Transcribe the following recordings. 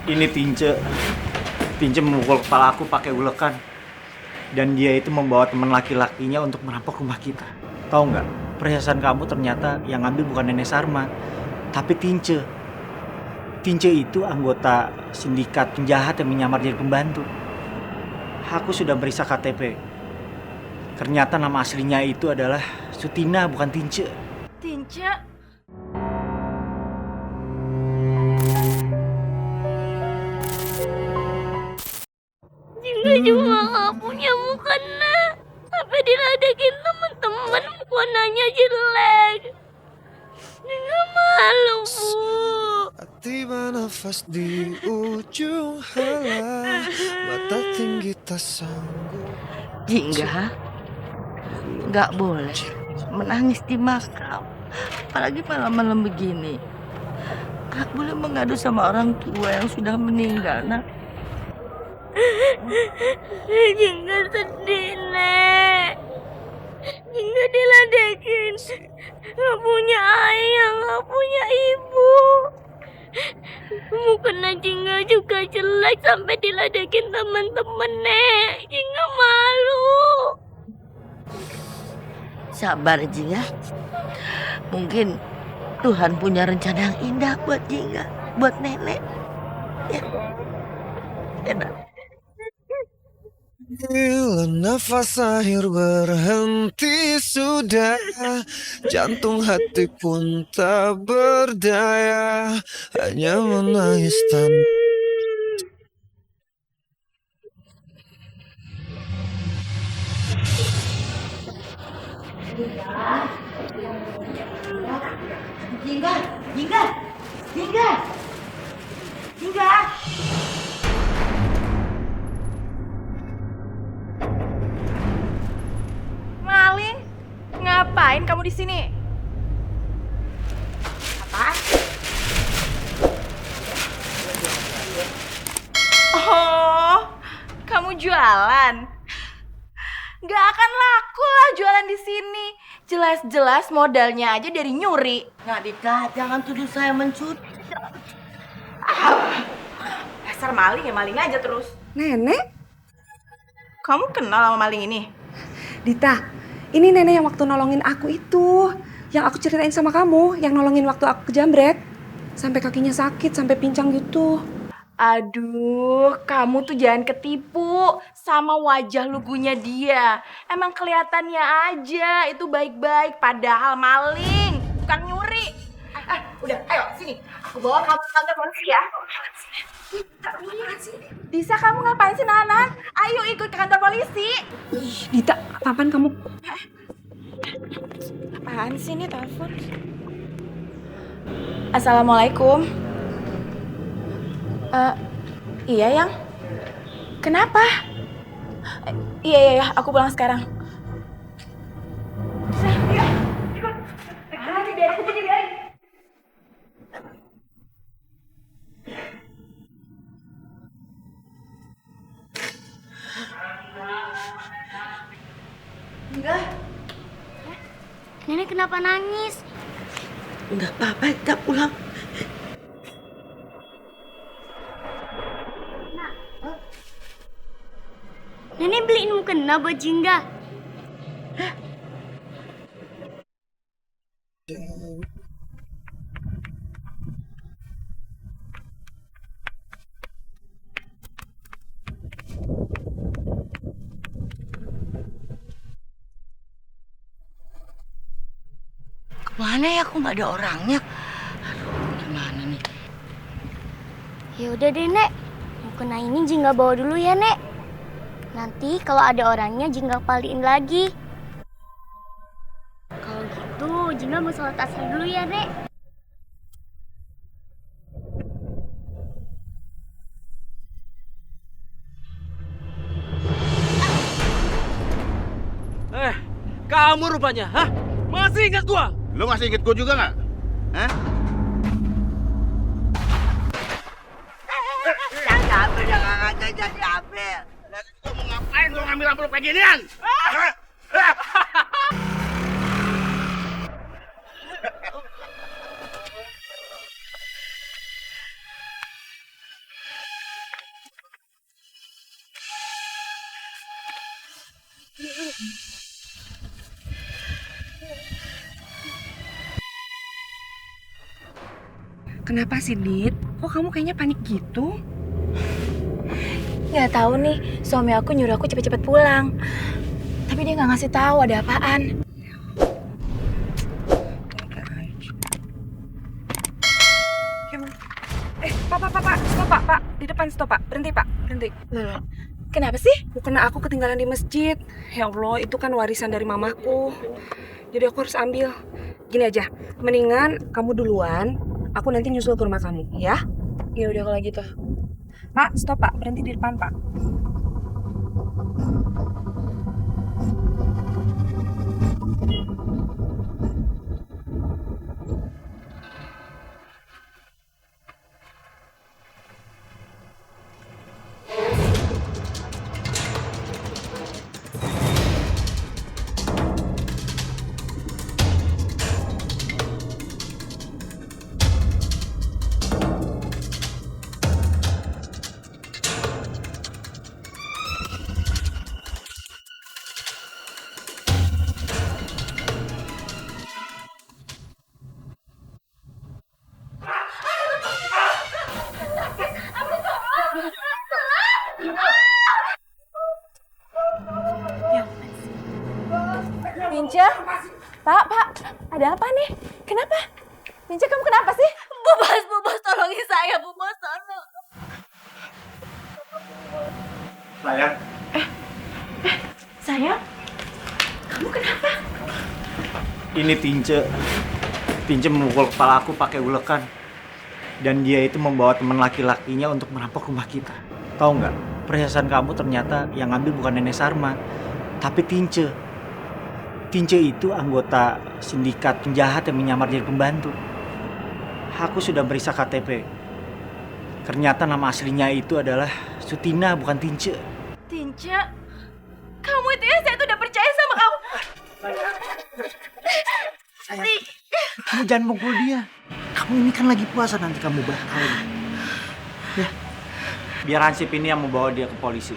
Ini Tince. Tince memukul kepala aku pakai ulekan. Dan dia itu membawa teman laki-lakinya untuk merampok rumah kita. Tahu nggak? Perhiasan kamu ternyata yang ngambil bukan Nenek Sarma, tapi Tince. Tince itu anggota sindikat penjahat yang menyamar jadi pembantu. Aku sudah meriksa KTP. Ternyata nama aslinya itu adalah Sutina, bukan Tince. Tince? Jingga juga gak punya mukena. Sampai diledekin temen-temen mukenanya jelek. Jingga malu, Bu. Tiba nafas di ujung hala, mata tinggi tak sanggup. Jingga, nggak boleh menangis di makam, apalagi malam-malam begini. Nggak boleh mengadu sama orang tua yang sudah meninggal, nak. Jingga sedih, Nek. Jingga diledekin. Gak punya ayah, gak punya ibu. Mukena Jingga juga jelek sampai diledekin teman-teman, Nek. Jingga malu. Sabar, Jingga. Mungkin Tuhan punya rencana yang indah buat Jingga, buat nenek. Ya, enak. Bila nafas akhir berhenti sudah, jantung hati pun tak berdaya, hanya menangis tanpa. Jingga, Jingga, Jingga, Jingga. Maling, ngapain kamu di sini? Apa? Oh, kamu jualan? Gak akan laku lah jualan di sini. Jelas-jelas modalnya aja dari nyuri. Dika, jangan tuduh saya mencuri. Dasar maling ya maling aja terus. Nenek? Kamu kenal sama maling ini? Dita, ini nenek yang waktu nolongin aku itu. Yang aku ceritain sama kamu, yang nolongin waktu aku kejamret. Sampai kakinya sakit, sampai pincang gitu. Aduh, kamu tuh jangan ketipu sama wajah lugunya dia. Emang kelihatannya aja itu baik-baik, padahal maling, bukan nyuri. Udah, ayo sini. Aku bawa kamu ke kantor polisi ya. Bisa kamu ngapain sih, Nanan? Ayo ikut ke kantor polisi. Ih, Dita, apaan kamu? Apaan sih ini telepon? Assalamualaikum. Iya, Yang. Kenapa? Iya, aku pulang sekarang. Iya, ikut. Biar aku pergi, biarin. Enggak. Nenek kenapa nangis? Enggak apa-apa, kita pulang. Nenek beliin mukena buat Jingga. Kemana ya? Aku nggak ada orangnya. Aduh, gimana nih? Ya udah deh, Nek. Mukena ini Jingga bawa dulu ya, Nek. Nanti kalau ada orangnya Jingga kembaliin lagi. Kalau gitu Jingga mau sholat asar dulu ya, Nek. Kamu rupanya, hah? Masih ingat gua? Lu masih inget gua juga nggak? Hah? Jangan ambil. Lagi gua mau ngapain gua ngambil amplop kayak ginian? Kenapa sih, Dit? Kok kamu kayaknya panik gitu? Nggak tahu nih, suami aku nyuruh aku cepet-cepet pulang. Tapi dia nggak ngasih tahu ada apaan. Pak, stop Pak. Di depan stop Pak, berhenti Pak, berhenti. Kenapa sih? Mukena aku ketinggalan di masjid. Ya Allah, itu kan warisan dari mamaku. Jadi aku harus ambil. Gini aja, mendingan kamu duluan, aku nanti nyusul ke rumah kamu, ya? Ya udah kalau gitu. Pak, stop Pak, berhenti di depan Pak. Pinca? Pak, ada apa nih? Kenapa? Pinca, kamu kenapa sih? Bu Bos, tolongin saya, Bu Bos, tolong. Sayang, Sayang, kamu kenapa? ini Tince memukul kepala aku pakai ulekan. Dan dia itu membawa teman laki-lakinya untuk merampok rumah kita. Tahu nggak? Perhiasan kamu ternyata yang ngambil bukan Nenek Sarma, tapi Tince. Tince itu anggota sindikat penjahat yang menyamar jadi pembantu. Aku sudah meriksa KTP. Ternyata nama aslinya itu adalah Sutina, bukan Tince. Tinca, kamu itu ya, saya tuh udah percaya sama kamu. Kamu jangan mukul dia. Kamu ini kan lagi puasa, nanti kamu bakal. Ya. Biar Hansip ini yang membawa dia ke polisi.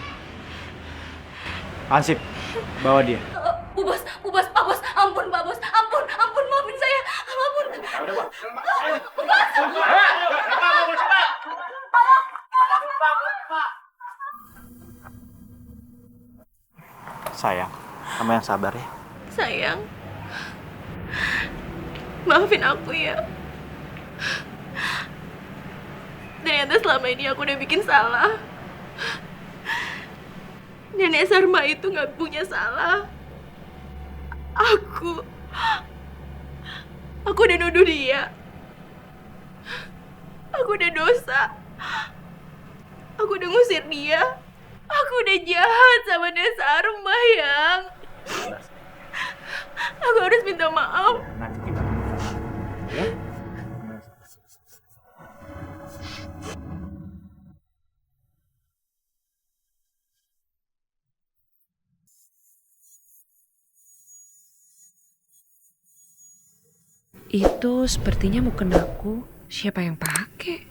Hansip, bawa dia. Bu Bos, Pak Bos, ampun Pak Bos, ampun, maafin saya, ampun. Sayang, kamu yang sabar ya. Sayang, maafin aku ya. Ternyata selama ini aku udah bikin salah. Nenek Sarma itu gak punya salah. Aku udah nuduh dia. Aku udah dosa. Aku udah ngusir dia. Aku udah jahat sama Nenek Sarma, Yang. Aku harus minta maaf. Nanti kita ya. Itu sepertinya mukenaku. Siapa yang pakai?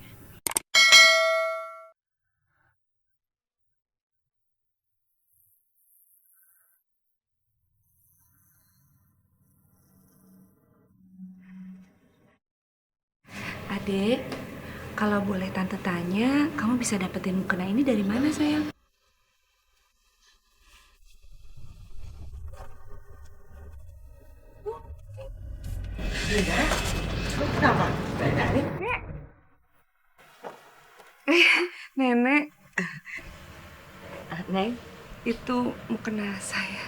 Adek, kalau boleh tante tanya, kamu bisa dapetin mukena ini dari mana, sayang? Kenapa? Nenek, Neng, itu mukena saya.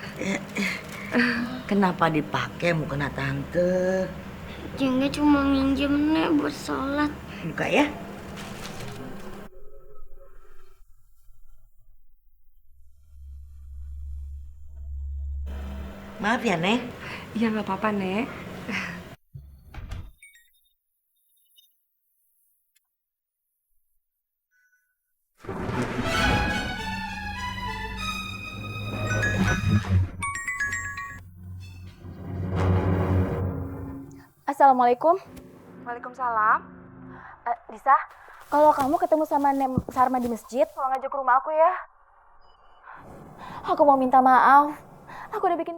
kenapa dipakai mukena tante? Jengnya cuma minjem Nek buat sholat. Buka ya. Maaf ya, Neng. Iya, nggak apa-apa, Nek. Assalamualaikum. Waalaikumsalam. Lisa, kalau kamu ketemu sama Nenek Sarma di masjid, tolong ajak ke rumah aku ya. Aku mau minta maaf. Aku udah bikin